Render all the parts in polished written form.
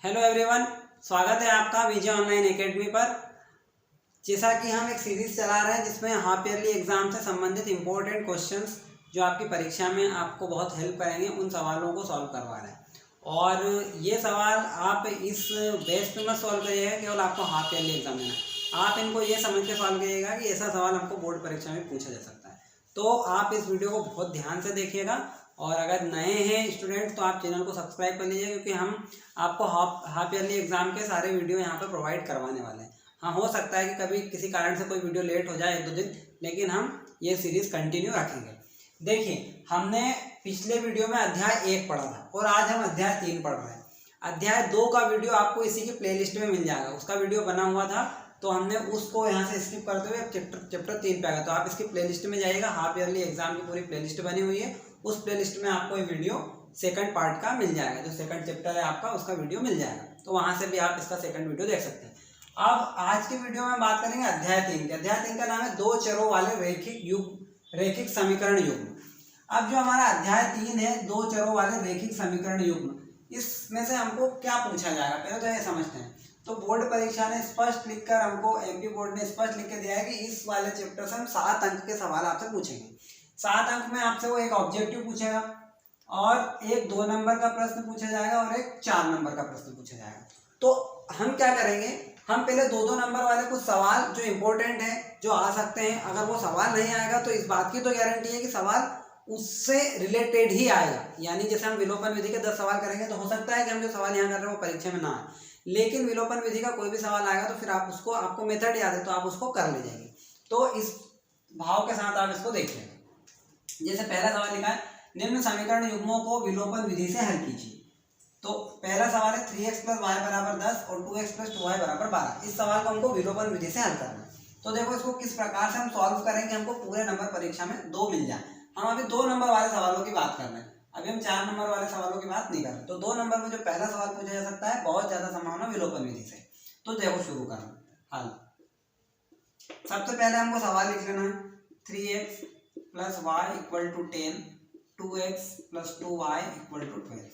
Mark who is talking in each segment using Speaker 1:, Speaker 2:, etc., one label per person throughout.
Speaker 1: Hello everyone, स्वागत है आपका विजय ऑनलाइन एकेडमी पर। जैसा कि हम एक सीरीज चला रहे हैं जिसमें हाफ ईयरली एग्जाम से संबंधित इंपॉर्टेंट क्वेश्चंस जो आपकी परीक्षा में आपको बहुत हेल्प करेंगे, उन सवालों को सॉल्व करवा रहे हैं। और ये सवाल आप इस बेस पे मत सॉल्व करिएगा केवल आपको हाफ ईयरली एग्जाम देना, आप इनको ये समझ के सॉल्व करिएगा कि ऐसा सवाल हमको बोर्ड परीक्षा में पूछा जा सकता है। तो आप इस वीडियो को बहुत ध्यान से देखिएगा, और अगर नए हैं स्टूडेंट तो आप चैनल को सब्सक्राइब कर लीजिए, क्योंकि हम आपको हाफ ईयरली एग्जाम के सारे वीडियो यहाँ पर प्रोवाइड करवाने वाले हैं। हाँ, हो सकता है कि कभी किसी कारण से कोई वीडियो लेट हो जाए 1-2 दिन, लेकिन हम ये सीरीज कंटिन्यू रखेंगे। देखिए, हमने पिछले वीडियो में अध्याय 1 पढ़ा था और आज हम अध्याय 3 पढ़ रहे हैं। अध्याय 2 का वीडियो आपको इसी की प्लेलिस्ट में मिल जाएगा, उसका वीडियो बना हुआ था, तो हमने उसको यहाँ से स्किप करते हुए चैप्टर 3 पे आ गया। तो आप इसकी प्लेलिस्ट में जाइएगा, हाफ ईयरली एग्जाम की पूरी प्लेलिस्ट बनी हुई है, उस प्लेलिस्ट में आपको ये वीडियो सेकंड पार्ट का मिल जाएगा, जो सेकंड चैप्टर है आपका उसका वीडियो मिल जाएगा, तो वहाँ से भी आप इसका सेकंड वीडियो देख सकते हैं। अब आज की वीडियो में बात करेंगे अध्याय 3 के। अध्याय 3 का नाम है 2 चरों वाले रैखिक समीकरण युग्म। अब जो हमारा अध्याय 3 है 2 चरों वाले रैखिक समीकरण युग्म, इसमें से हमको क्या पूछा जाएगा पहले तो ये समझते हैं। तो बोर्ड परीक्षा ने स्पष्ट लिखकर हमको, एमपी बोर्ड ने स्पष्ट लिख के दिया है कि इस वाले चैप्टर से हम 7 अंक के सवाल आपसे पूछेंगे। 7 अंक में आपसे वो एक ऑब्जेक्टिव पूछेगा और एक 2 नंबर का प्रश्न पूछा जाएगा और एक 4 नंबर का प्रश्न पूछा जाएगा। तो हम क्या करेंगे, हम पहले 2-2 नंबर वाले कुछ सवाल जो इंपॉर्टेंट है, जो आ सकते हैं, अगर वो सवाल नहीं आएगा तो इस बात की तो गारंटी है कि सवाल उससे रिलेटेड ही आएगा। यानी जैसे हम विलोपन विधि के 10 सवाल करेंगे तो हो सकता है कि हम जो सवाल यहाँ कर रहे हैं वो परीक्षा में ना आए, लेकिन विलोपन विधि का कोई भी सवाल आएगा तो फिर आप उसको, आपको मेथड याद है तो आप उसको कर ले जाएंगे। तो इस भाव के साथ आप इसको देखें। जैसे पहला सवाल लिखा है, निम्न समीकरण युग्मों को विलोपन विधि से हल कीजिए। तो पहला सवाल है 3x + y = 10 और 2x + 2y = 12। इस सवाल को हमको विलोपन विधि से हल करना है। तो देखो इसको किस प्रकार से हम सॉल्व करेंगे, हमको पूरे नंबर परीक्षा में 2 मिल जाए। हम अभी 2 नंबर वाले सवालों की बात कर रहे हैं, अभी हम 4 नंबर वाले सवालों की बात नहीं कर रहे। तो 2 नंबर में जो पहला सवाल पूछा जा सकता है, बहुत ज्यादा संभावना विलोपन विधि से। तो देखो शुरू करना हल। सबसे पहले हमको सवाल लिख लेना है 3x + y = 10, 2x + 2y = 12।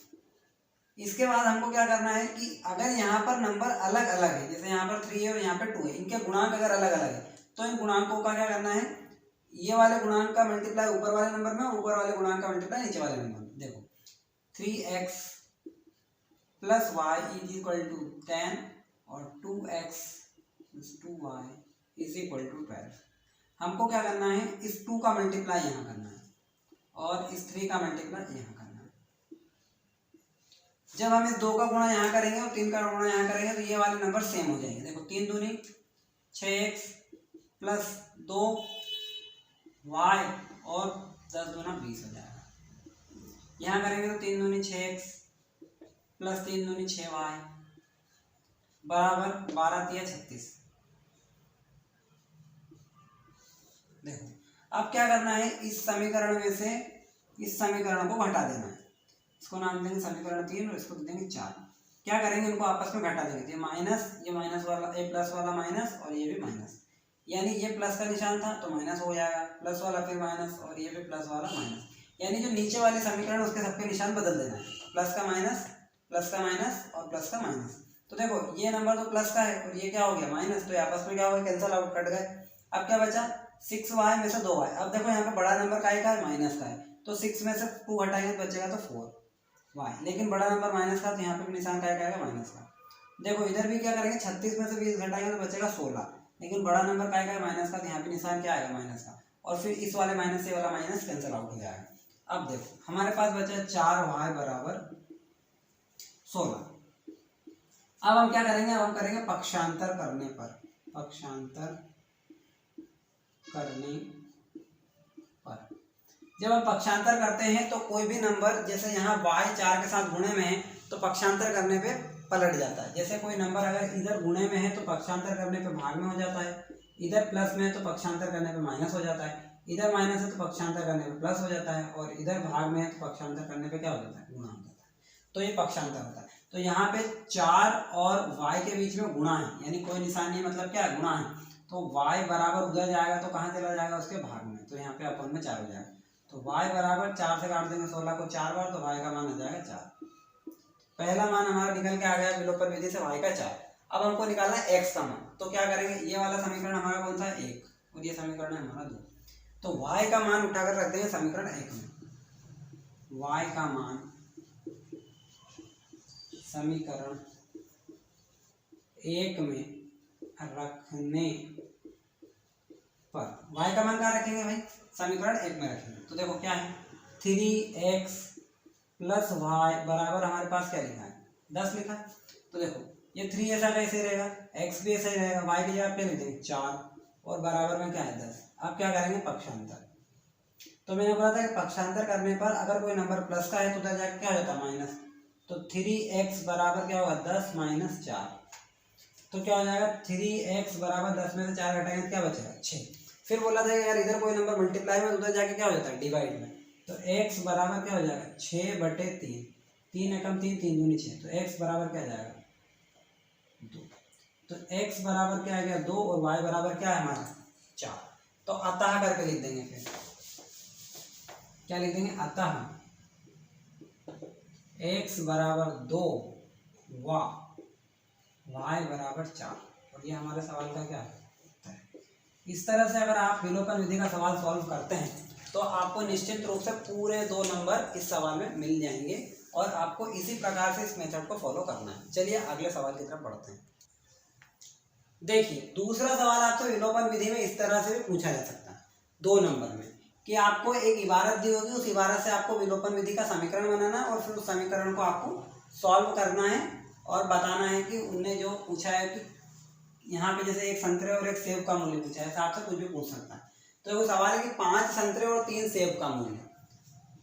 Speaker 1: इसके बाद हमको क्या करना है कि अगर यहाँ पर नंबर अलग अलग है, जैसे यहाँ पर 3 है और यहाँ पर 2 है, इनके गुणांक अगर अलग अलग है तो इन गुणांकों का क्या करना है, ये वाले गुणांक का मल्टीप्लाई ऊपर वाले नंबर में, ऊपर वाले गुणांक का मल्टीप्लाई नीचे वाले नंबर में। देखो 3x + y = 10 और 2x + 2y = 12। हमको क्या करना है, इस 2 का मल्टीप्लाई यहाँ करना है और इस 3 का मल्टीप्लाई यहाँ करना है। जब हम इस 2 का गुणा यहाँ करेंगे और 3 का गुणा यहाँ करेंगे तो ये वाले नंबर सेम हो जाएंगे। देखो 3 दूनी 6x + 2y और 10 दूना 20 हो जाएगा। यहाँ करेंगे तो 3 दूनी 6x + 3 दूनी 6y = 12 × 36। देखो अब क्या करना है, इस समीकरण में से इस समीकरण को घटा देना है। इसको नाम देंगे समीकरण 3 और इसको देंगे 4। क्या करेंगे, इनको आपस में घटा देंगे। ये माइनस वाला, ये प्लस वाला माइनस और ये भी माइनस, यानी ये प्लस का निशान था तो माइनस हो जाएगा, प्लस वाला फिर माइनस और ये भी प्लस वाला माइनस। यानी जो नीचे वाले समीकरण उसके सबके निशान बदल देना है, प्लस का माइनस और प्लस का माइनस। तो देखो ये नंबर तो प्लस का है और ये क्या हो गया माइनस, तो आपस में क्या हो गया, कैंसिल आउट, कट गए। अब क्या बचा 6y में से 2y। अब देखो यहाँ पे बड़ा नंबर का है माइनस का है, तो 6 में से 2 घटाएंगे तो बचेगा तो 4y, लेकिन बड़ा नंबर माइनस का, तो यहाँ पे निशान क्या आएगा माइनस का। देखो इधर भी क्या करेंगे, 36 में से 20 घटाएंगे तो बचेगा 16, लेकिन बड़ा नंबर क्या आएगा माइनस का, तो यहाँ पे निशान क्या आएगा माइनस का, और फिर इस वाले माइनस से वाला माइनस कैंसिल आउट हो जाएगा। अब देखो हमारे पास बचा 4y = 16। अब हम क्या करेंगे, अब हम करेंगे पक्षांतर करने पर। जब हम पक्षांतर करते हैं तो कोई भी नंबर, जैसे यहाँ y 4 के साथ गुणे में है तो पक्षांतर करने पे पलट जाता है। जैसे कोई नंबर अगर इधर गुणे में है तो पक्षांतर करने पे भाग में हो जाता है, इधर प्लस में है तो पक्षांतर करने पे माइनस हो जाता है, इधर माइनस है तो पक्षांतर करने पे प्लस हो जाता है, और इधर भाग में है तो पक्षांतर करने पे क्या हो जाता है, गुणा हो जाता है। तो ये पक्षांतर होता है। तो यहाँ पे 4 और y के बीच में गुणा है, यानी कोई निशान नहीं, मतलब क्या गुणा है, तो y बराबर उधर जाएगा तो कहाँ चला जाएगा, उसके भाग में, तो यहाँ पे अपन में 4 हो जाएगा। तो y बराबर 4 से काट देंगे 16 को 4 बार, तो y का मान आ जाएगा 4। पहला मान हमारा निकल के आ गया विलोपन विधि से y का 4। अब हमको निकालना है x का मान, तो क्या करेंगे, ये वाला समीकरण हमारा कौन सा है 1 और ये समीकरण है हमारा 2, तो y का मान उठाकर रख देंगे समीकरण 1 में। y का मान समीकरण 1 में रखने पर y का मान कहाँ रखेंगे भाई, समीकरण 1 में रखेंगे। तो देखो क्या है 3x प्लस वाई बराबर हमारे पास क्या लिखा है 10 लिखा है। तो देखो ये 3 ऐसा कैसे रहेगा, x भी ऐसा ही रहेगा, y की जगह पे लिख देंगे 4 और बराबर में क्या है 10। अब क्या करेंगे पक्षांतर, तो मैंने बोला था कि पक्षांतर करने पर अगर कोई नंबर प्लस का है तो उधर जाकर क्या होता है माइनस, तो 3x बराबर क्या होगा 10 माइनस 4, तो क्या हो जाएगा 3x बराबर 10 में से 4 घटाएंगे तो क्या बचेगा 6। फिर बोला था यार इधर कोई नंबर मल्टीप्लाई में, उधर जाके क्या हो जाता है डिवाइड में, तो x बराबर क्या हो जाएगा 6/3, 3 एकम 3, 3 दूनी 6, तो x बराबर क्या जाएगा 2। तो x बराबर क्या आ गया 2 और y बराबर क्या है हमारा 4। तो अतः करके लिख देंगे, फिर क्या लिख देंगे अतः x बराबर 2 व y बराबर 4, और ये हमारे सवाल का क्या है। इस तरह से अगर आप विलोपन विधि का सवाल सॉल्व करते हैं तो आपको निश्चित रूप से पूरे 2 नंबर इस सवाल में मिल जाएंगे, और आपको इसी प्रकार से इस मेथड को फॉलो करना है। चलिए अगले सवाल की तरफ बढ़ते हैं। देखिए दूसरा सवाल आपसे विलोपन विधि में इस तरह से भी पूछा जा सकता है 2 नंबर में, कि आपको एक इबारत दी होगी, उस इबारत से आपको विलोपन विधि का समीकरण बनाना है और फिर उस समीकरण को आपको सॉल्व करना है और बताना है कि उनने जो पूछा है कि यहाँ पे जैसे एक संतरे और एक सेब का मूल्य पूछा है, आपसे कुछ भी पूछ सकता है। तो वो सवाल है कि 5 संतरे और 3 सेब का मूल्य,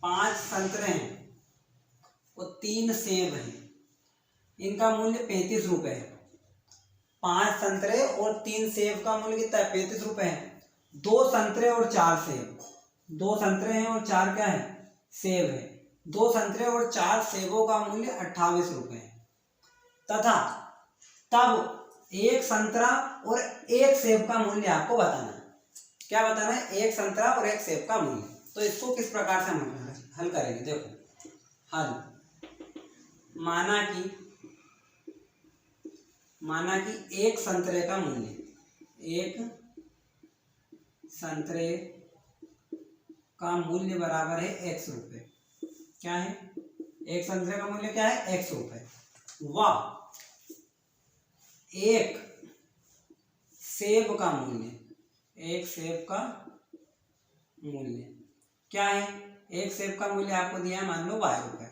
Speaker 1: 5 संतरे हैं और 3 सेब हैं, इनका मूल्य 35 रुपये है। 5 संतरे और 3 सेब का मूल्य कितना है 35 रुपये है। 2 संतरे और 4 सेब, 2 संतरे हैं और 4 क्या है सेब है, 2 संतरे और 4 सेबों का मूल्य 28 रुपये है, तथा तब 1 संतरा और 1 सेब का मूल्य आपको बताना है। क्या बताना है, 1 संतरा और 1 सेब का मूल्य। तो इसको किस प्रकार से हम हल करेंगे, देखो हल, माना कि 1 संतरे का मूल्य, 1 संतरे का मूल्य बराबर है x रुपये। क्या है, 1 संतरे का मूल्य क्या है x रुपये, व 1 सेब का मूल्य, 1 सेब का मूल्य क्या है, 1 सेब का मूल्य आपको दिया है मान लो y रुपये।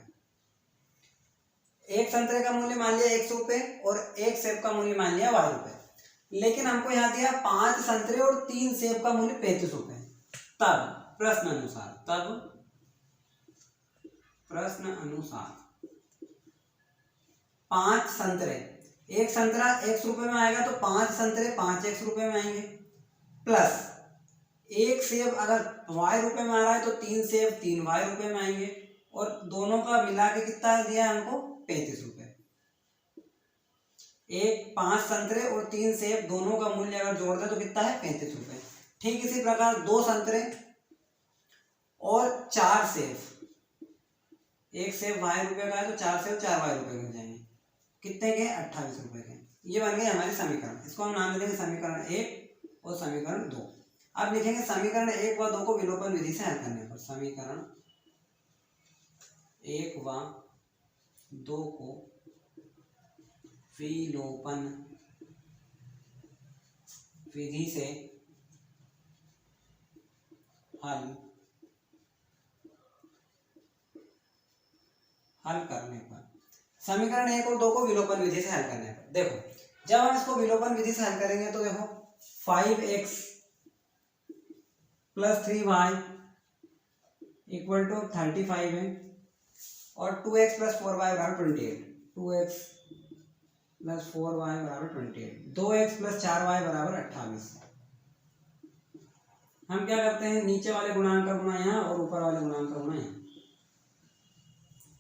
Speaker 1: 1 संतरे का मूल्य मान लिया 100 रुपये और 1 सेब का मूल्य मान लिया y रुपये। लेकिन हमको यहाँ दिया 5 संतरे और 3 सेब का मूल्य 35 रुपये। तब प्रश्न अनुसार 5 संतरे, 1 संतरा x रुपये में आएगा तो 5 संतरे 5x रुपये में आएंगे, प्लस 1 सेब अगर y रुपये में आ रहा है तो 3 सेब 3y रुपये में आएंगे, और दोनों का मिला के कितना दिया है हमको 35 रुपये। 5 संतरे और 3 सेब दोनों का मूल्य अगर जोड़ दे तो कितना है 35 रुपये। ठीक इसी प्रकार 2 संतरे और 4 सेब, 1 सेब y रुपये का है तो 4 सेब 4y रुपये के हो जाएंगे, कितने के 28 रुपये के। ये बन गए हमारे समीकरण, इसको हम नाम दे देंगे समीकरण 1 और समीकरण 2। अब लिखेंगे समीकरण 1 व 2 को विलोपन विधि से हल करने पर, समीकरण 1 व 2 को विलोपन विधि से हल करने पर, समीकरण 1 और 2 को विलोपन विधि से हल करने पर देखो, जब हम इसको विलोपन विधि से हल करेंगे तो देखो 5x plus 3y equal to 35 है, और 2x प्लस 4y बराबर 28, 2x प्लस 4y बराबर 28, 2x प्लस 4y बराबर 28। हम क्या करते हैं, नीचे वाले गुणांक का गुणा यहाँ और ऊपर वाले गुणांक का गुणा यहाँ।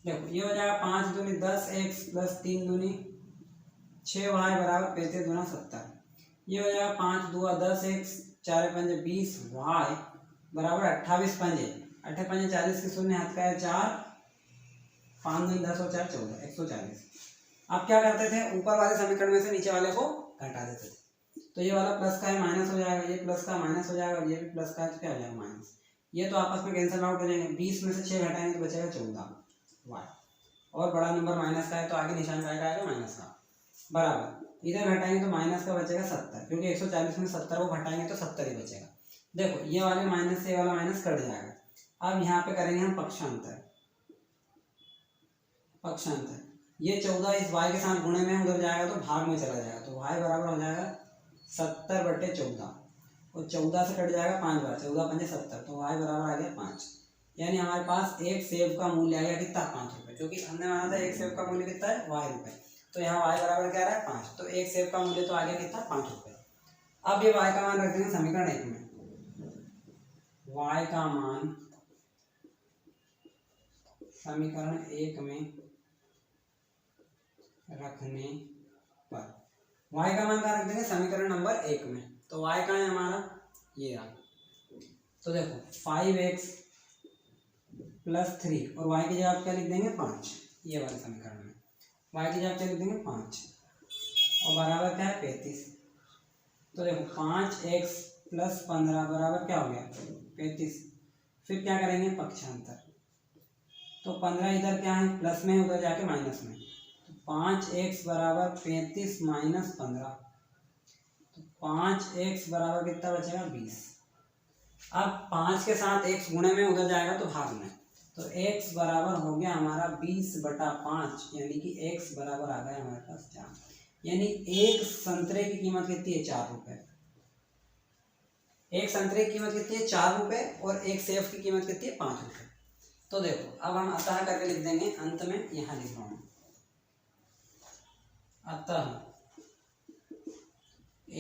Speaker 1: देखो ये हो जाएगा 5 दूनी 10x प्लस 3 दूनी 6y बराबर 35 गुना 70। ये हो जाएगा 5 दूआ 10x 4 पंजे 20y बराबर 28 पंजे 8 पंजे 40 के शून्य हाथ का है 4 5 दूनी 10 और 4 14, 140। अब क्या करते थे, ऊपर वाले समीकरण में से नीचे वाले को घटा देते थे। तो ये वाला प्लस का है माइनस हो जाएगा, ये प्लस का माइनस हो जाएगा, और ये भी प्लस का है तो क्या हो जाएगा माइनस। ये तो आपस में कैंसिल आउट हो जाएंगे। 20 में से 6 घटाएंगे तो बचेगा 14 वाई, और बड़ा नंबर माइनस का है तो आगे निशान का आएगा माइनस का, बराबर इधर घटाएंगे तो माइनस का बचेगा 70, क्योंकि 140 में 70 को घटाएंगे तो 70 ही बचेगा। देखो ये वाले माइनस से ये वाला माइनस कट जाएगा। अब यहाँ पे करेंगे हम पक्षांतर। पक्षांतर ये 14 इस y के साथ गुणे में उधर जाएगा तो भाग में चला जाएगा, तो y बराबर हो जाएगा 70/14, और 14 से कट जाएगा 5 बार, 14 पंजे 70, तो y बराबर आ गया 5। यानी हमारे पास एक सेब का मूल्य आ गया कितना, 5 रुपये, क्योंकि हमने माना था एक सेब का मूल्य कितना है, y रुपये। तो यहाँ y बराबर क्या रहा है 5, तो एक सेब का मूल्य तो आ गया कितना, 5 रुपये। अब ये y का मान रख देंगे समीकरण 1 में। y का मान समीकरण 1 में रखने पर y का मान कहाँ रख देंगे, समीकरण नंबर 1 में। तो y का है हमारा ये रहा। तो देखो 5x + 3 और y की जगह क्या लिख देंगे 5, ये वाले समीकरण में y की जगह क्या लिख देंगे 5, और बराबर क्या है 35। तो देखो 5x + 15 बराबर क्या हो गया 35। फिर क्या करेंगे पक्षांतर, तो 15 इधर क्या है प्लस में, उधर जाके माइनस में, तो 5x बराबर 35 माइनस 15, तो 5x बराबर कितना बचेगा 20। अब 5 के साथ x गुणे में उधर जाएगा तो भाग में, तो x बराबर हो गया हमारा 20/5, यानी कि x बराबर आ गया हमारे पास 4। यानी एक संतरे की कीमत कितनी है 4 रुपये। एक संतरे की कीमत कितनी है 4 रुपये, और एक सेब की कीमत कितनी है 5 रुपये। तो देखो अब हम अतः करके लिख देंगे, अंत में यहाँ लिख रहा हूँ, अतः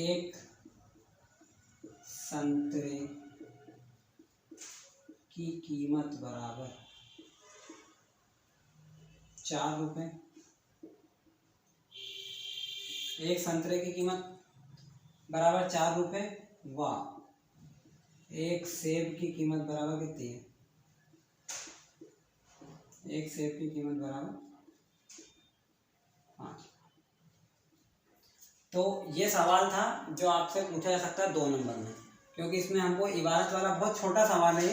Speaker 1: एक संतरे की कीमत बराबर 4 रुपये। एक संतरे की कीमत बराबर 4 रुपये व एक सेब की कीमत बराबर कितनी है, एक सेब की कीमत बराबर 5। तो ये सवाल था जो आपसे पूछा जा सकता है 2 नंबर में, क्योंकि इसमें हमको इबारत वाला बहुत छोटा सवाल है।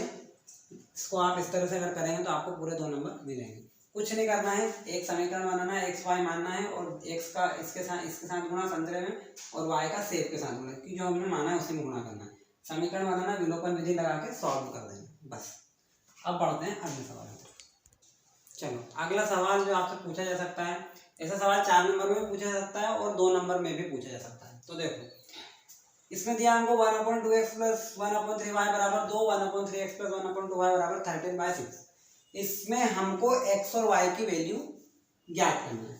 Speaker 1: इसको आप इस तरह से अगर करेंगे तो आपको पूरे 2 नंबर मिलेंगे। कुछ नहीं करना है, एक समीकरण बनाना है, एक्स वाई मानना है, और एक्स का इसके साथ गुणा संतरे में, और वाई का सेब के साथ गुणा, कि जो हमने माना है उसी में गुणा करना है। समीकरण बनाना, विलोपन विधि लगा के सॉल्व कर देंगे बस। अब बढ़ते हैं अगले सवाल में। चलो अगला सवाल जो आपसे पूछा जा सकता है, ऐसा सवाल 4 नंबर में पूछा जा सकता है और 2 नंबर में भी पूछा जा सकता है। तो देखो इसमें दिया हमको 1/2x + 1/3y बराबर 2, 1/3x + 1/2y बराबर 13/6। इसमें हमको x और y की वैल्यू ज्ञात करना है।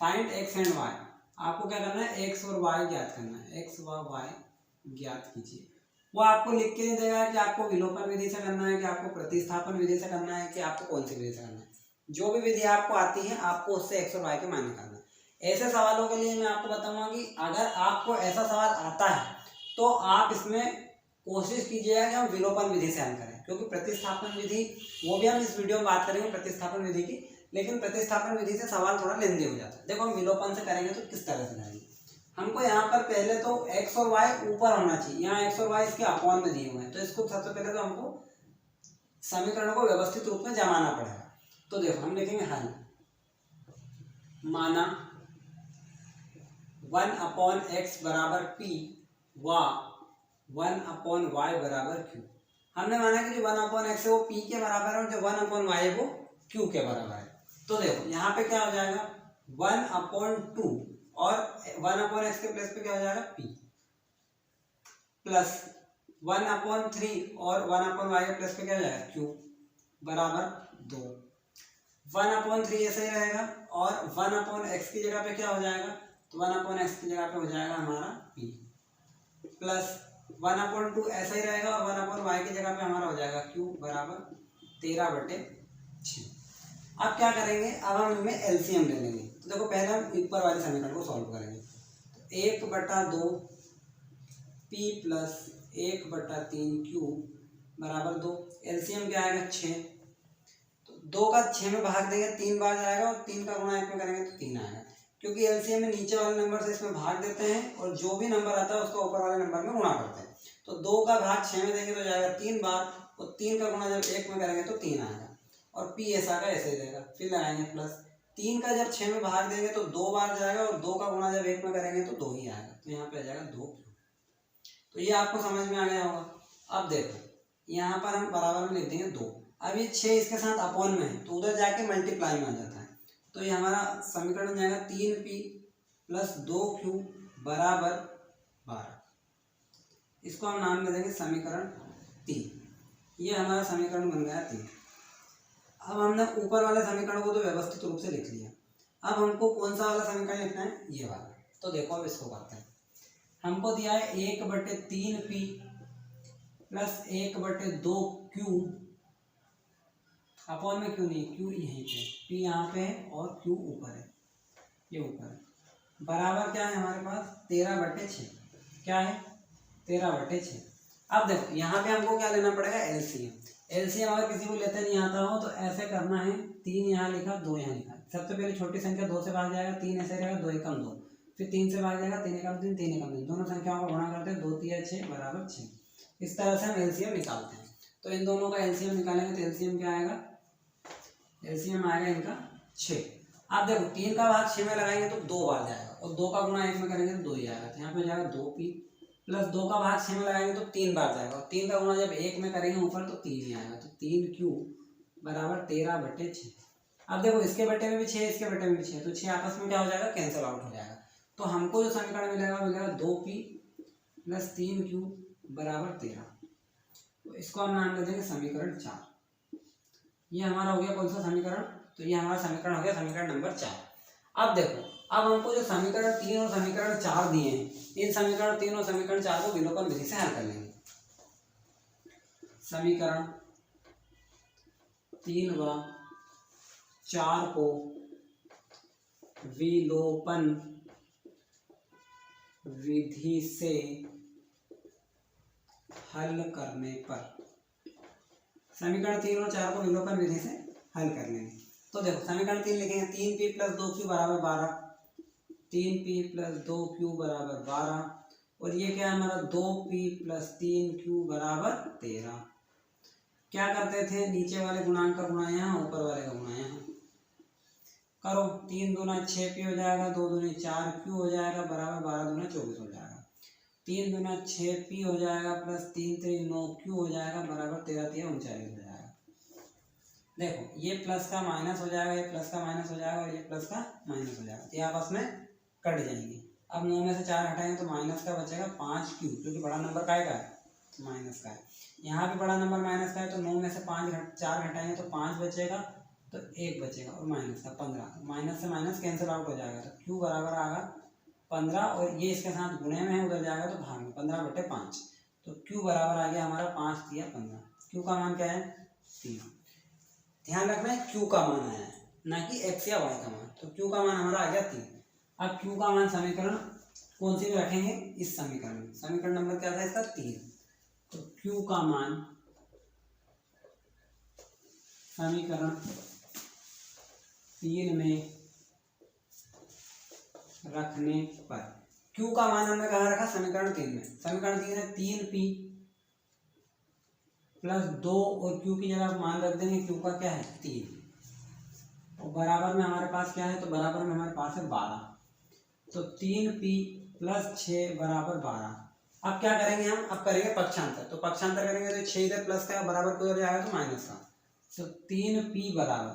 Speaker 1: Find x and y। आपको क्या करना है, x और y ज्ञात करना है, x व y ज्ञात कीजिए। वो आपको लिख के नहीं देगा कि आपको विलोपन विधि से करना है, कि आपको प्रतिस्थापन विधि से करना है, कि आपको कौन सी विधि से करना है। जो भी विधि आपको आती है आपको उससे x और y के मान निकालना है। ऐसे सवालों के लिए मैं आपको बताऊंगा कि अगर आपको ऐसा सवाल आता है तो आप इसमें कोशिश कीजिएगा कि हम विलोपन विधि से हल करें, क्योंकि प्रतिस्थापन विधि वो भी हम इस वीडियो में बात करेंगे प्रतिस्थापन विधि की, लेकिन प्रतिस्थापन विधि से सवाल थोड़ा लेंदी हो जाता है। देखो हम विलोपन से करेंगे तो किस तरह से करेंगे। हमको यहाँ पर पहले तो x और y ऊपर होना चाहिए, यहाँ x और y इसके अपॉन में दिए हुए हैं, तो इसको सबसे पहले तो हमको समीकरण को व्यवस्थित रूप में जमाना पड़ेगा। तो देखो हम लिखेंगे हल, माना 1/x बराबर p व 1/y बराबर q। हमने माना कि जो 1/x है वो p के बराबर है और जो 1/y है वो q के बराबर है। तो देखो यहाँ पे क्या हो जाएगा 1/2 और 1/x के प्लेस पे क्या हो जाएगा p, प्लस 1/3 और 1/y के प्लेस पे क्या हो जाएगा q बराबर 2। 1/3 ऐसे ही रहेगा, और 1/x की जगह पे क्या हो जाएगा, तो 1/x की जगह पे हो जाएगा हमारा p, प्लस 1/2 ऐसा ही रहेगा, और 1/y की जगह पे हमारा हो जाएगा q बराबर 13/6। अब क्या करेंगे, अब हम इनमें एलसीएम ले लेंगे। तो देखो पहले हम ऊपर वाले समीकरण को सॉल्व करेंगे। तो 1/2 p प्लस 1/3 q बराबर 2। एलसीएम क्या आएगा 6, तो 2 का 6 में भाग देंगे 3 बार जाएगा और 3 का गुणा 1 में करेंगे तो 3 आएगा, क्योंकि एलसीएम में नीचे वाले नंबर से इसमें भाग देते हैं और जो भी नंबर आता है उसको ऊपर वाले नंबर में गुणा करते हैं। तो 2 का भाग 6 में देंगे तो जाएगा 3 बार और 3 का गुणा जब 1 में करेंगे तो 3 आएगा और पी ऐसा का ऐसे ही रहेगा। फिर लगाएंगे प्लस 3 का जब 6 में भाग देंगे तो 2 बार जाएगा और 2 का गुणा जब 1 में करेंगे तो 2 ही आएगा, तो यहाँ पे आ जाएगा 2 क्यू। तो ये आपको समझ में आ गया होगा। अब देखो यहाँ पर हम बराबर में लिख देंगे 2। अब ये 6 इसके साथ अपॉन में है तो उधर जाके मल्टीप्लाई में आ जाता है, तो ये हमारा समीकरण हो जाएगा 3p प्लस 2q बराबर 12। इसको हम नाम दे देंगे समीकरण 3। ये हमारा समीकरण बन गया 3। अब हमने ऊपर वाले समीकरण को तो व्यवस्थित रूप से लिख लिया। अब हमको कौन सा वाला समीकरण लिखना है, ये वाला। तो देखो अब इसको करते हैं। हमको दिया है 1/3p प्लस 1/2q अपॉन में क्यों नहीं, क्यू यहीं पे, पी यहाँ पे है और क्यू ऊपर है, ये ऊपर है, बराबर क्या है हमारे पास 13/6। क्या है 13/6। अब देखो यहाँ पे हमको क्या लेना पड़ेगा, एलसीएम। एलसीएम अगर किसी को लेते नहीं आता हो तो ऐसे करना है, 3 यहाँ लिखा 2 यहाँ लिखा। सबसे पहले छोटी संख्या 2 से भाग जाएगा, 3 ऐसे रहेगा, 2 एकम 2, फिर 3 से भाग जाएगा, 3 एकम 3, 3 एकम 3, दोनों संख्याओं को गुणा करते हैं, 2 3 6 बराबर 6। इस तरह से हम एलसीएम निकालते हैं। तो इन दोनों का एलसीएम निकालेंगे तो एलसीएम क्या आएगा, एलसीएम आएगा इनका 6। आप देखो 3 का भाग 6 में लगाएंगे तो 2 बार जाएगा और 2 का गुणा 1 में करेंगे तो 2 ही आएगा, तो यहाँ पे जाएगा 2p प्लस 2 का भाग 6 में लगाएंगे तो 3 बार जाएगा और 3 का गुणा जब 1 में करेंगे ऊपर तो 3 ही आएगा, तो 3q बराबर 13/6। अब देखो इसके बटे में भी 6, इसके बटे में भी 6, तो 6 आपस में क्या हो जाएगा, कैंसिल आउट हो जाएगा। तो हमको जो समीकरण मिलेगा मिलेगा 2p प्लस 3q बराबर 13। तो इसको हम नाम दे देंगे समीकरण 4। ये हमारा हो गया कौन सा समीकरण, तो ये हमारा समीकरण हो गया समीकरण नंबर 4। अब देखो अब हमको जो समीकरण 3 और समीकरण 4 दिए हैं, इन समीकरण 3 और समीकरण 4 को विलोपन विधि से हल कर लेंगे। समीकरण 3 व 4 को विलोपन विधि से हल करने पर, समीकरण 3 और 4 को विलोपन विधि से हल कर लेंगे। तो देखो समीकरण 3 लिखेंगे 3p प्लस 2q बराबर 12, 3p प्लस 2q बराबर 12 और ये क्या है हमारा 2p प्लस 3q बराबर 13। क्या करते थे, नीचे वाले गुणांक का गुणा यहाँ, ऊपर वाले का गुणा यहाँ करो। 3 दूना 6p हो जाएगा, 2 दूनी 4q हो जाएगा बराबर 12 दूना 24 हो जाएगा। 3 दूना 6p हो जाएगा प्लस 3 3 9q हो जाएगा बराबर 13 3 39 हो जाएगा। देखो ये प्लस का माइनस हो जाएगा, ये प्लस का माइनस हो जाएगा और ये प्लस का माइनस हो जाएगा, ये आपस में कट जाएंगे। अब 9 में से 4 हटाएंगे तो माइनस का बचेगा 5q, क्योंकि बड़ा नंबर का है माइनस का है। यहाँ भी बड़ा नंबर माइनस का है तो 9 में से 4 हटाएंगे तो 5 बचेगा, तो 1 बचेगा और माइनस का 15, माइनस से माइनस कैंसिल आउट हो जाएगा, तो q बराबर आएगा 15 और ये इसके साथ गुणे में है, उधर जाएगा तो भाग में 15/5, तो q बराबर आ गया हमारा 5 3 15। q का मान क्या है 3। ध्यान रखना है q का मान आया है, ना कि x या y का मान। तो q का मान हमारा आ गया 3। अब q का मान समीकरण कौन सी में रखेंगे, इस समीकरण में। समीकरण नंबर क्या था इसका 3। तो q का मान समीकरण 3 में रखने पर, q का मान हमने कहाँ रखा, समीकरण 3 में। समीकरण 3 है 3p प्लस 2 और q की जगह मान रख देंगे, q का क्या है 3 और बराबर में हमारे पास क्या है, तो बराबर में हमारे पास है 12, तो 3p प्लस 6 बराबर 12। अब क्या करेंगे हम, अब करेंगे पक्षांतर। तो पक्षांतर करेंगे तो 6 इधर प्लस का बराबर को जाएगा तो माइनस का, तो 3p बराबर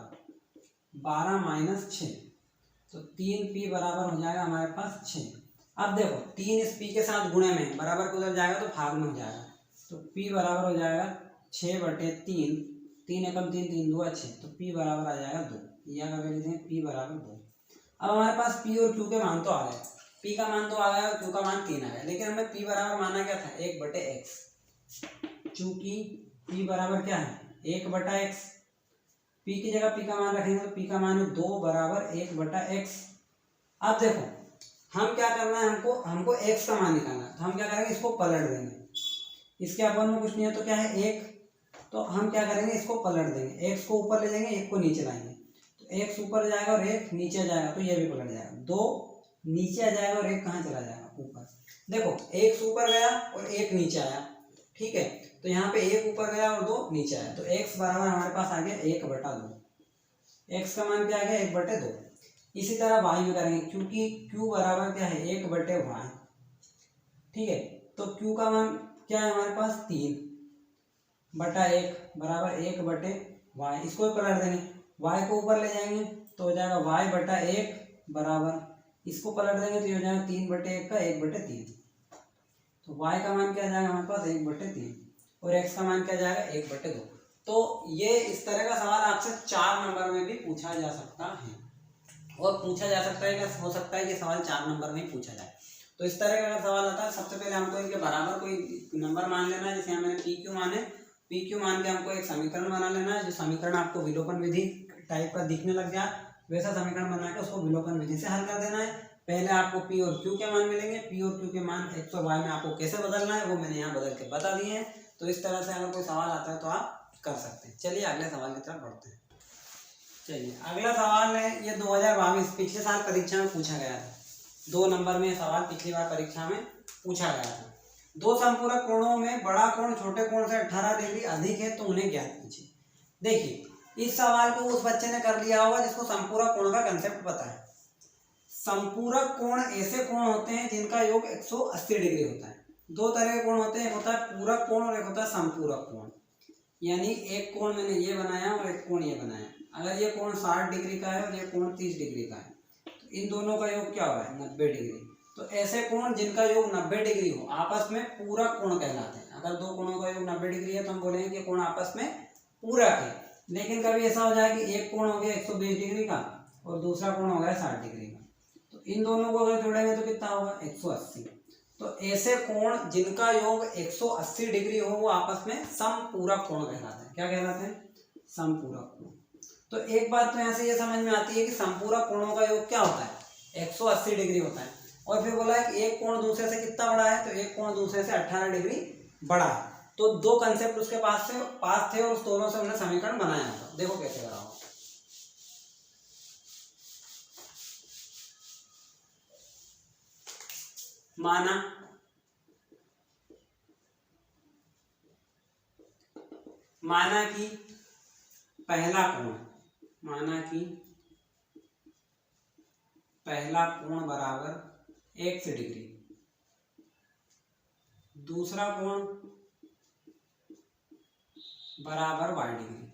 Speaker 1: 12 माइनस 6, तो 3p बराबर हो जाएगा हमारे पास 6। अब देखो 3 इस p के साथ गुणे में, बराबर को उधर जाएगा तो भाग में हो जाएगा, तो p बराबर हो जाएगा 6/3, 3 एकम 3 3 2 6, तो p बराबर आ जाएगा 2। यह करके लिखते हैं p बराबर 2। अब हमारे पास p और q के मान तो आ गए, p का मान तो आ गया और q का मान 3 आ गया, लेकिन हमें p बराबर माना क्या था 1/x। चूंकि p बराबर क्या है 1/x, p की जगह p का मान रखेंगे तो p का मान है 2 बराबर 1/x। अब देखो हम क्या करना है, हमको x का मान निकालना है, तो हम क्या करेंगे, इसको पलट देंगे। इसके अपन में कुछ नहीं है तो क्या है 1 तो हम क्या करेंगे, इसको पलट देंगे, एक्स को ऊपर ले जाएंगे, एक को नीचे लाएंगे, तो एक्स ऊपर जाएगा और एक नीचे जाएगा, तो ये भी पलट जाएगा, दो नीचे आ जाएगा और एक कहाँ चला जाएगा, ऊपर। देखो एक ऊपर गया और एक नीचे आया, ठीक है, तो यहाँ पे एक ऊपर गया और दो नीचे आया, तो x बराबर हमारे पास आ गया 1/2। x का मान क्या आ गया, 1/2। इसी तरह y में करेंगे, क्योंकि q बराबर क्या है, 1/y, ठीक है, तो q का मान क्या है हमारे पास, 3/1 बराबर 1/y। इसको भी पलट देंगे, y को ऊपर ले जाएंगे तो हो जाएगा y/1 बराबर, इसको पलट देंगे तो ये हो जाएगा 3/1 का 1/3, तो y का मान क्या जाएगा हमारे पास 1/3 और x का मान क्या जाएगा 1/2। तो ये इस तरह का सवाल आपसे 4 नंबर में भी पूछा जा सकता है, और पूछा जा सकता है, क्या हो सकता है कि सवाल 4 नंबर में ही पूछा जाए। तो इस तरह का अगर सवाल आता है, सबसे पहले हमको इनके बराबर कोई नंबर मान लेना है, जैसे मैंने पी क्यू माने, पी क्यू मान के हमको एक समीकरण बना लेना है, जो समीकरण आपको विलोपन विधि टाइप का दिखने लग जाए, वैसा समीकरण बना के उसको विलोपन विधि से हल कर देना है। पहले आपको पी और क्यू के मान मिलेंगे, पी और क्यू के मान एक्स और वाई में आपको कैसे बदलना है वो मैंने यहाँ बदल के बता दिए हैं। तो इस तरह से अगर कोई सवाल आता है तो आप कर सकते हैं। चलिए अगले सवाल की तरफ बढ़ते हैं। चलिए अगला सवाल है, ये 2022 पिछले साल परीक्षा में पूछा गया था, 2 नंबर में सवाल पिछली बार परीक्षा में पूछा गया था। दो संपूरक कोणों में बड़ा कोण छोटे कोण से 18 डिग्री अधिक है तो उन्हें ज्ञात कीजिए। देखिए इस सवाल को उस बच्चे ने कर लिया होगा जिसको संपूरक कोण का कंसेप्ट पता है। संपूरक कोण ऐसे कोण होते हैं जिनका योग 180 डिग्री होता है। 2 तरह के कोण होते हैं, एक होता है पूरक कोण और एक होता है संपूरक कोण। यानी एक कोण मैंने ये बनाया और एक कोण ये बनाया, अगर ये कोण 60 डिग्री का है और ये कोण 30 डिग्री का है तो इन दोनों का योग क्या होगा, 90 डिग्री। तो ऐसे कोण जिनका योग 90 डिग्री हो आपस में पूरक कोण कहलाते हैं। अगर 2 कोणों का योग 90 डिग्री है तो हम बोलेंगे कि कोण आपस में पूरक है। लेकिन कभी ऐसा हो जाए कि एक कोण हो गया 120 डिग्री का और दूसरा कोण हो गया 60 डिग्री का, तो इन दोनों को अगर जोड़ेंगे तो कितना होगा, 180। तो ऐसे कोण जिनका योग 180 डिग्री हो वो आपस में समपूरक कोण कहलाते हैं। क्या कहलाते हैं, समपूरक कोण। तो एक बात तो यहाँ से ये समझ में आती है कि संपूरक कोणों का योग क्या होता है, 180 डिग्री होता है। और फिर बोला है कि एक कोण दूसरे से कितना बड़ा है, तो एक कोण दूसरे से 18 डिग्री बड़ा है। तो 2 कंसेप्ट उसके पास थे और उस दोनों से हमने समीकरण बनाया था। देखो कैसे बना होगा। माना कि पहला कोण बराबर x डिग्री, दूसरा कोण बराबर y डिग्री।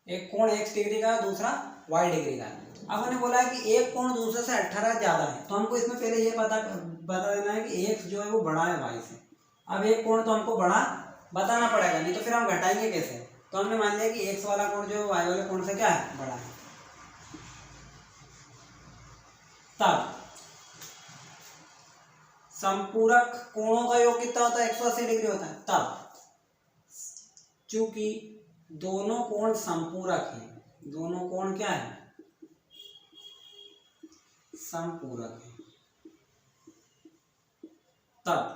Speaker 1: एक कोण x डिग्री का, दूसरा y डिग्री का। अब हमने बोला है कि एक कोण दूसरे से 18 ज्यादा है, तो हमको इसमें पहले ये बता देना है कि x जो है वो बड़ा है y से। अब एक कोण तो हमको बड़ा बताना पड़ेगा, नहीं तो फिर हम घटाएंगे कैसे। तो हमने मान लिया कि x वाला कोण जो है y वाले कोण से क्या है, बड़ा है। तब संपूरक कोणों का योग कितना होता है, 180 डिग्री होता है। तब चूंकि दोनों कोण संपूरक हैं, दोनों कोण क्या है, संपूरक है। तब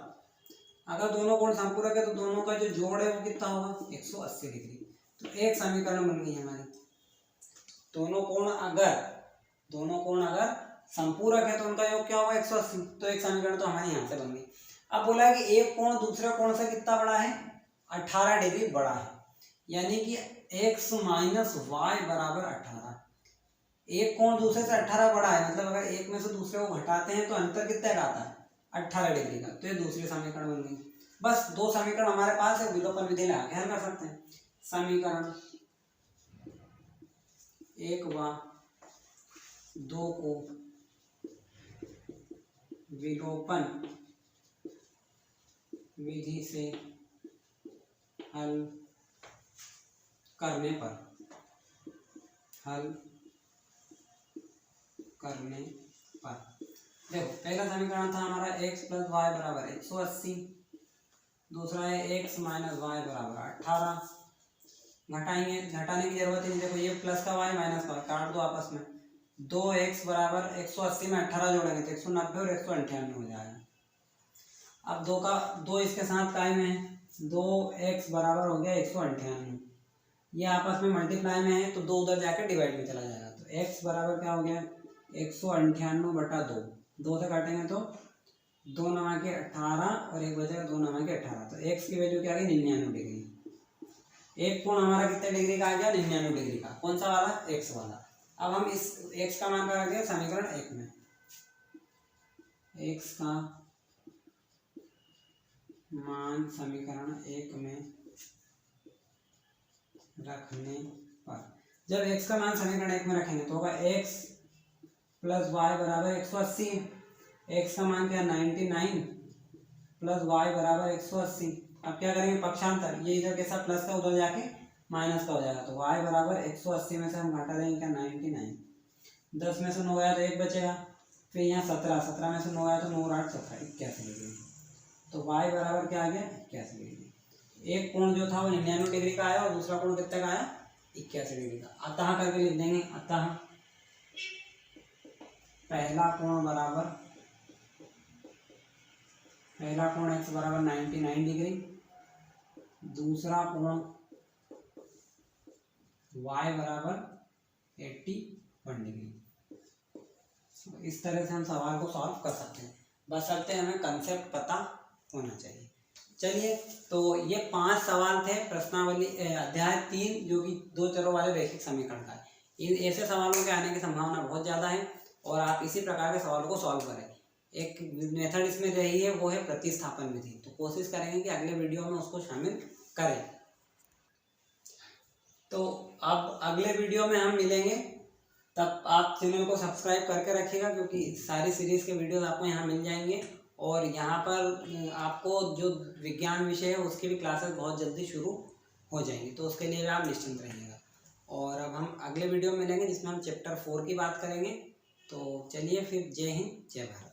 Speaker 1: अगर दोनों कोण संपूरक है तो दोनों का जो जोड़ है वो कितना होगा, 180 डिग्री। तो एक समीकरण बन गई हमारी। दोनों कोण अगर संपूरक है तो उनका योग क्या होगा, 180। तो एक समीकरण तो हमारे यहाँ से बन गई। अब बोला है कि एक कोण दूसरे कोण से कितना बड़ा है, 18 डिग्री बड़ा है। यानी कि x माइनस वाई बराबर 18। एक कोण दूसरे से 18 बड़ा है, मतलब अगर एक में से दूसरे को घटाते हैं तो अंतर कितने का आता है, 18 डिग्री का। तो ये दूसरी समीकरण बन गई। बस 2 समीकरण हमारे पास है, विलोपन विधि लगा के हल कर सकते हैं। समीकरण 1 व 2 को विलोपन विधि से हल करने पर देखो पहला समीकरण था हमारा x प्लस वाई बराबर 180, दूसरा है x माइनस वाई बराबर 18। घटाने की जरूरत नहीं। देखो ये प्लस का y माइनस का काट दो आपस में। 2x बराबर 180 में 18 जोड़ेंगे तो 190 और 198 हो जाएगा। अब 2 इसके साथ कायम है 2x बराबर हो गया 198। ये आपस में मल्टीप्लाई में है तो 2 उधर जाकर डिवाइड में चला जाएगा। तो x बराबर क्या हो गया 198/2। 2 से काटेंगे तो 2 9 के 18 और एक बचेगा 2 9 के 18। तो x की वैल्यू क्या आ गई 99 डिग्री। एक कोण हमारा कितने डिग्री का आ गया 99 डिग्री का। कौन सा वाला x वाला। अब हम इस x का मान रख दिया समीकरण 1 में। x का मान समीकरण 1 में रखने पर, जब x का मान समीकरण 1 में रखेंगे तो होगा x प्लस वाई बराबर 180। x का मान क्या 99 प्लस वाई बराबर 180। अब क्या करेंगे पक्षांतर, ये इधर के साथ प्लस का उधर जाके माइनस का हो जाएगा। तो y बराबर 180 में से हम घटा देंगे क्या 99। 10 में से 9 गया तो 1 बचेगा। फिर यहाँ 17 में से 9 गया तो 9 और 8 17 81 डिग्री। तो y बराबर क्या आ गया 81 डिग्री। एक कोण जो था वो 99 डिग्री का आया और दूसरा कोण कितने का आया 81 डिग्री का। अतः करके लिख देंगे, अतः पहला कोण x बराबर 99 डिग्री, दूसरा कोण y बराबर 81 डिग्री। इस तरह से हम सवाल को सॉल्व कर सकते हैं, बस सकते हैं हमें कंसेप्ट पता होना चाहिए। चलिए, तो ये 5 सवाल थे प्रश्नावली अध्याय 3 जो कि 2 चरों वाले रैखिक समीकरण का है। इन ऐसे सवालों के आने की संभावना बहुत ज़्यादा है और आप इसी प्रकार के सवालों को सॉल्व करें। एक मेथड इसमें रही है वो है प्रतिस्थापन विधि, तो कोशिश करेंगे कि अगले वीडियो में उसको शामिल करें। तो अब अगले वीडियो में हम मिलेंगे, तब आप चैनल को सब्सक्राइब करके रखिएगा क्योंकि सारी सीरीज़ के वीडियोस आपको यहाँ मिल जाएंगे। और यहाँ पर आपको जो विज्ञान विषय है उसकी भी क्लासेस बहुत जल्दी शुरू हो जाएंगी, तो उसके लिए भी आप निश्चिंत रहिएगा। और अब हम अगले वीडियो में मिलेंगे जिसमें हम चैप्टर 4 की बात करेंगे। तो चलिए फिर, जय हिंद जय भारत।